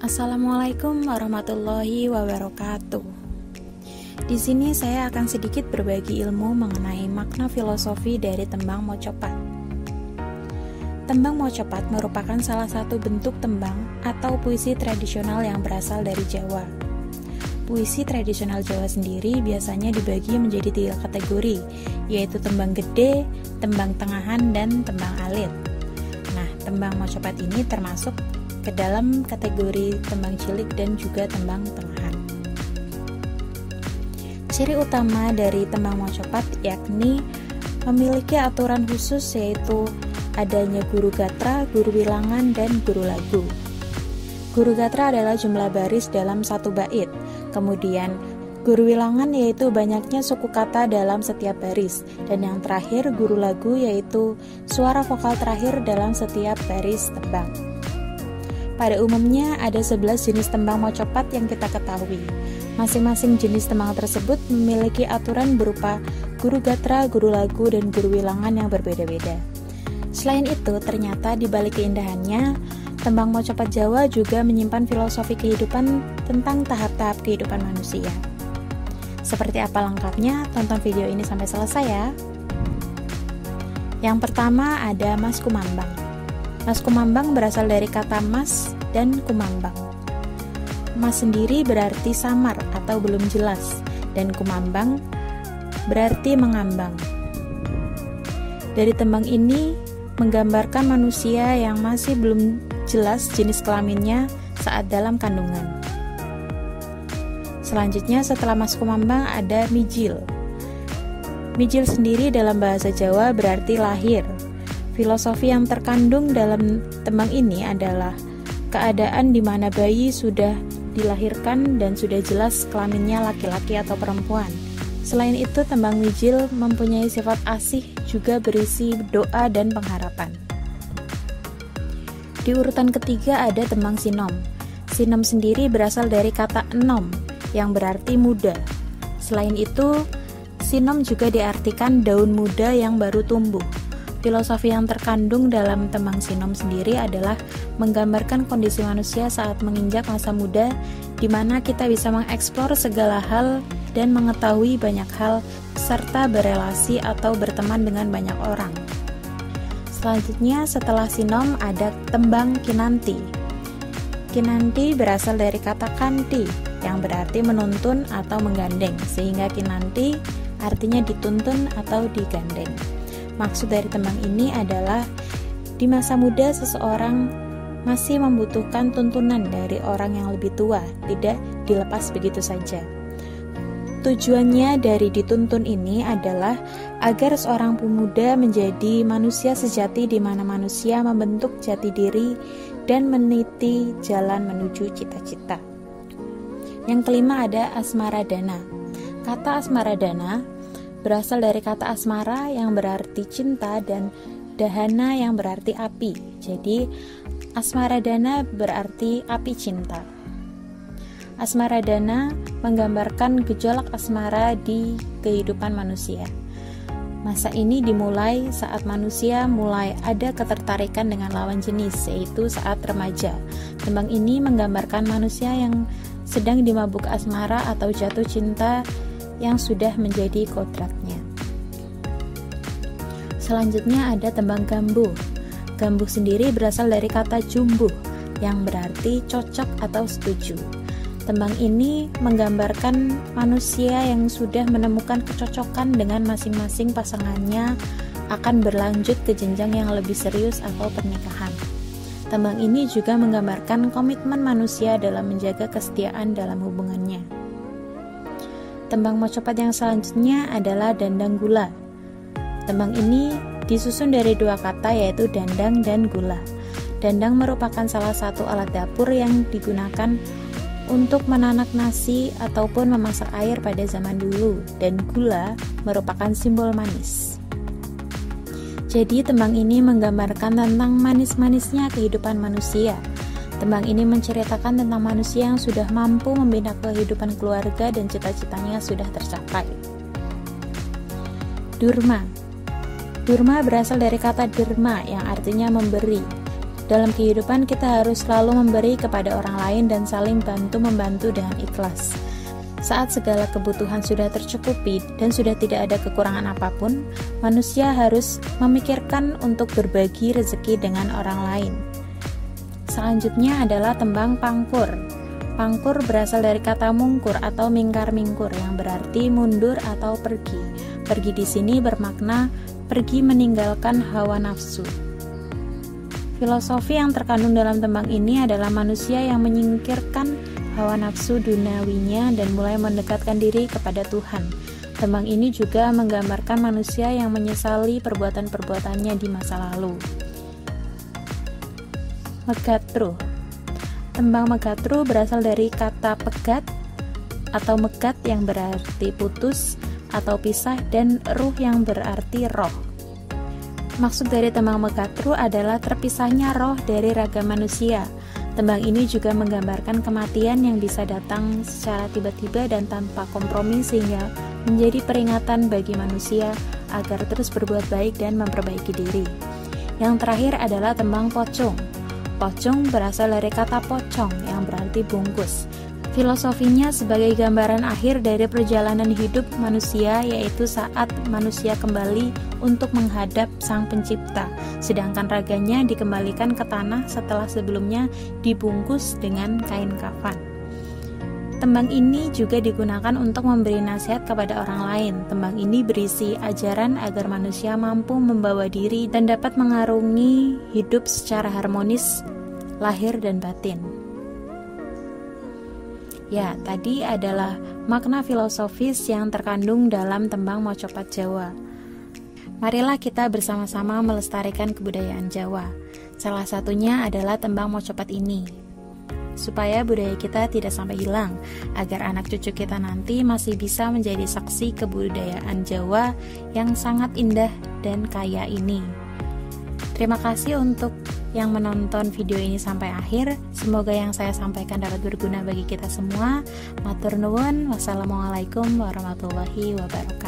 Assalamualaikum warahmatullahi wabarakatuh. Di sini saya akan sedikit berbagi ilmu mengenai makna filosofi dari tembang mocopat. Tembang mocopat merupakan salah satu bentuk tembang atau puisi tradisional yang berasal dari Jawa. Puisi tradisional Jawa sendiri biasanya dibagi menjadi 3 kategori, yaitu tembang gede, tembang tengahan, dan tembang alit. Nah, tembang mocopat ini termasuk ke dalam kategori tembang cilik dan juga tembang tengahan. Ciri utama dari tembang mocopat yakni memiliki aturan khusus, yaitu adanya guru gatra, guru wilangan, dan guru lagu. Guru gatra adalah jumlah baris dalam satu bait. Kemudian guru wilangan yaitu banyaknya suku kata dalam setiap baris, dan yang terakhir guru lagu yaitu suara vokal terakhir dalam setiap baris tembang. Pada umumnya ada 11 jenis tembang mocopat yang kita ketahui. Masing-masing jenis tembang tersebut memiliki aturan berupa guru gatra, guru lagu, dan guru wilangan yang berbeda-beda. Selain itu, ternyata di balik keindahannya, tembang mocopat Jawa juga menyimpan filosofi kehidupan tentang tahap-tahap kehidupan manusia. Seperti apa lengkapnya? Tonton video ini sampai selesai ya. Yang pertama ada Mas Kumambang. Mas Kumambang berasal dari kata mas dan kumambang. Mas sendiri berarti samar atau belum jelas, dan kumambang berarti mengambang. Dari tembang ini menggambarkan manusia yang masih belum jelas jenis kelaminnya saat dalam kandungan. Selanjutnya setelah Mas Kumambang ada Mijil. Mijil sendiri dalam bahasa Jawa berarti lahir. Filosofi yang terkandung dalam tembang ini adalah keadaan di mana bayi sudah dilahirkan dan sudah jelas kelaminnya laki-laki atau perempuan. Selain itu, tembang Mijil mempunyai sifat asih, juga berisi doa dan pengharapan. Di urutan ketiga ada tembang Sinom. Sinom sendiri berasal dari kata enom, yang berarti muda. Selain itu, sinom juga diartikan daun muda yang baru tumbuh. Filosofi yang terkandung dalam tembang Sinom sendiri adalah menggambarkan kondisi manusia saat menginjak masa muda, di mana kita bisa mengeksplor segala hal dan mengetahui banyak hal, serta berelasi atau berteman dengan banyak orang. Selanjutnya setelah Sinom ada tembang Kinanti. Kinanti berasal dari kata kanti, yang berarti menuntun atau menggandeng, sehingga Kinanti artinya dituntun atau digandeng. Maksud dari tembang ini adalah di masa muda seseorang masih membutuhkan tuntunan dari orang yang lebih tua, tidak dilepas begitu saja. Tujuannya dari dituntun ini adalah agar seorang pemuda menjadi manusia sejati, di mana manusia membentuk jati diri dan meniti jalan menuju cita-cita. Yang kelima ada Asmaradana. Kata Asmaradana berasal dari kata asmara yang berarti cinta dan dahana yang berarti api. Jadi Asmaradana berarti api cinta. Asmaradana menggambarkan gejolak asmara di kehidupan manusia. Masa ini dimulai saat manusia mulai ada ketertarikan dengan lawan jenis, yaitu saat remaja. Tembang ini menggambarkan manusia yang sedang dimabuk asmara atau jatuh cinta yang sudah menjadi kodratnya. Selanjutnya ada tembang Gambuh. Gambuh sendiri berasal dari kata jumbuh, yang berarti cocok atau setuju. Tembang ini menggambarkan manusia yang sudah menemukan kecocokan dengan masing-masing pasangannya akan berlanjut ke jenjang yang lebih serius atau pernikahan. Tembang ini juga menggambarkan komitmen manusia dalam menjaga kesetiaan dalam hubungannya. Tembang mocopat yang selanjutnya adalah Dandang Gula. Tembang ini disusun dari 2 kata, yaitu dandang dan gula. Dandang merupakan salah satu alat dapur yang digunakan untuk menanak nasi ataupun memasak air pada zaman dulu, dan gula merupakan simbol manis. Jadi tembang ini menggambarkan tentang manis-manisnya kehidupan manusia. Tembang ini menceritakan tentang manusia yang sudah mampu membina kehidupan keluarga dan cita-citanya sudah tercapai. Durma. Durma berasal dari kata derma yang artinya memberi. Dalam kehidupan kita harus selalu memberi kepada orang lain dan saling bantu-membantu dengan ikhlas. Saat segala kebutuhan sudah tercukupi dan sudah tidak ada kekurangan apapun, manusia harus memikirkan untuk berbagi rezeki dengan orang lain. Selanjutnya adalah tembang pangkur. Pangkur berasal dari kata mungkur atau mingkar-mingkur yang berarti mundur atau pergi. Pergi di sini bermakna pergi meninggalkan hawa nafsu. Filosofi yang terkandung dalam tembang ini adalah manusia yang menyingkirkan hawa nafsu duniawinya dan mulai mendekatkan diri kepada Tuhan. Tembang ini juga menggambarkan manusia yang menyesali perbuatan-perbuatannya di masa lalu. Megatru. Tembang megatru berasal dari kata pegat atau megat yang berarti putus atau pisah dan ruh yang berarti roh. Maksud dari tembang megatru adalah terpisahnya roh dari raga manusia. Tembang ini juga menggambarkan kematian yang bisa datang secara tiba-tiba dan tanpa kompromi sehingga menjadi peringatan bagi manusia agar terus berbuat baik dan memperbaiki diri. Yang terakhir adalah tembang pocong. Pocong berasal dari kata pocong yang berarti bungkus. Filosofinya sebagai gambaran akhir dari perjalanan hidup manusia, yaitu saat manusia kembali untuk menghadap Sang Pencipta, sedangkan raganya dikembalikan ke tanah setelah sebelumnya dibungkus dengan kain kafan. Tembang ini juga digunakan untuk memberi nasihat kepada orang lain. Tembang ini berisi ajaran agar manusia mampu membawa diri dan dapat mengarungi hidup secara harmonis, lahir dan batin. Ya, tadi adalah makna filosofis yang terkandung dalam tembang Mocopat Jawa. Marilah kita bersama-sama melestarikan kebudayaan Jawa. Salah satunya adalah tembang Mocopat ini. Supaya budaya kita tidak sampai hilang, agar anak cucu kita nanti masih bisa menjadi saksi kebudayaan Jawa yang sangat indah dan kaya ini. Terima kasih untuk yang menonton video ini sampai akhir. Semoga yang saya sampaikan dapat berguna bagi kita semua. Matur nuwun. Wassalamualaikum warahmatullahi wabarakatuh.